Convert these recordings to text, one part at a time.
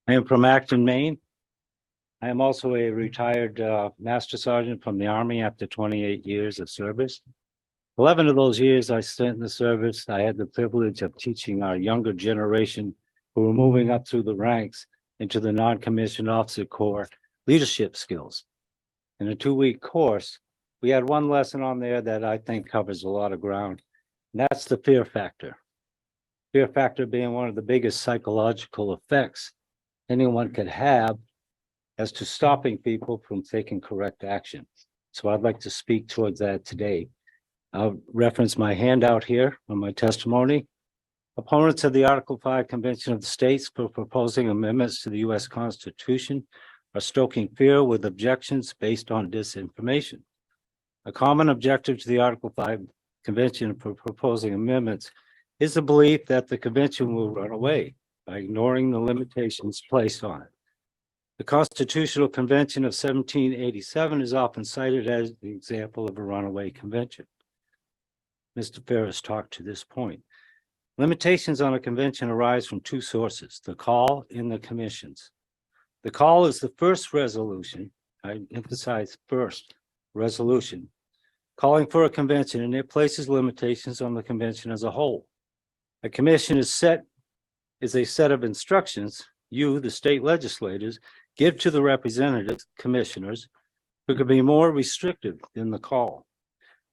I am from Acton, Maine. I am also a retired Master Sergeant from the Army after 28 years of service. 11 of those years I spent in the service, I had the privilege of teaching our younger generation who were moving up through the ranks into the non-commissioned officer corps leadership skills. In a 2-week course, we had one lesson on there that I think covers a lot of ground, and that's the fear factor. Fear factor being one of the biggest psychological effects anyone could have as to stopping people from taking correct action. So I'd like to speak towards that today. I'll reference my handout here on my testimony. Opponents of the Article 5 Convention of the States for proposing amendments to the U.S. Constitution are stoking fear with objections based on disinformation. A common objective to the Article 5 Convention for proposing amendments is the belief that the convention will run away by ignoring the limitations placed on it. The Constitutional Convention of 1787 is often cited as the example of a runaway convention. Mr. Ferris talked to this point. Limitations on a convention arise from two sources, the call and the commissions. The call is the first resolution, I emphasize first resolution, calling for a convention, and it places limitations on the convention as a whole. A commission is a set of instructions you, the state legislators, give to the representatives, commissioners, who could be more restrictive than the call.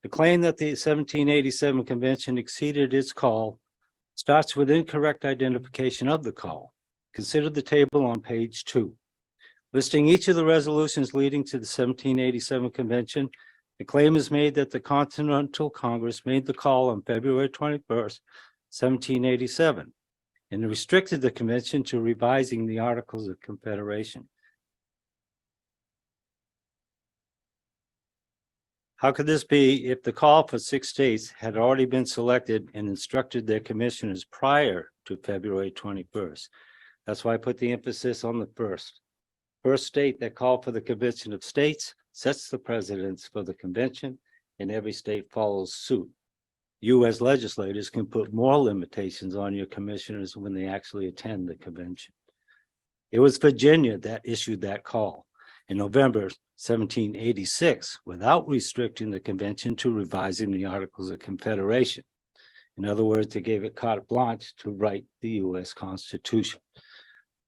The claim that the 1787 convention exceeded its call starts with incorrect identification of the call. Consider the table on page 2. Listing each of the resolutions leading to the 1787 convention, the claim is made that the Continental Congress made the call on February 21st, 1787, and restricted the convention to revising the Articles of Confederation. How could this be if the call for 6 states had already been selected and instructed their commissioners prior to February 21st? That's why I put the emphasis on the first. First state that called for the Convention of States sets the precedence for the convention, and every state follows suit. You as legislators can put more limitations on your commissioners when they actually attend the convention. It was Virginia that issued that call in November 1786 without restricting the convention to revising the Articles of Confederation. In other words, they gave it carte blanche to write the U.S. Constitution.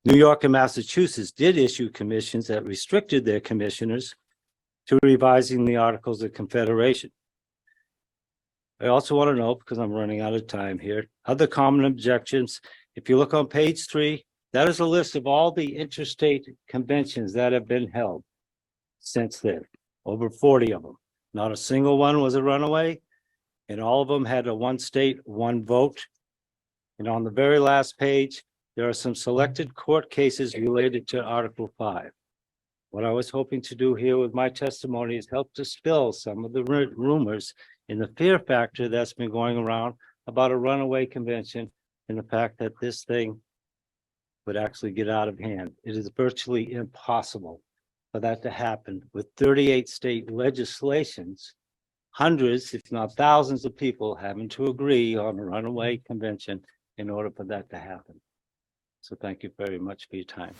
New York and Massachusetts did issue commissions that restricted their commissioners to revising the Articles of Confederation. I also want to know, because I'm running out of time here, other common objections. If you look on page 3, that is a list of all the interstate conventions that have been held since then, over 40 of them. Not a single one was a runaway, and all of them had a one state, one vote. And on the very last page, there are some selected court cases related to Article 5. What I was hoping to do here with my testimony is help dispel some of the rumors and the fear factor that's been going around about a runaway convention and the fact that this thing would actually get out of hand. It is virtually impossible for that to happen with 38 state legislations, hundreds, if not thousands of people having to agree on a runaway convention in order for that to happen. So thank you very much for your time.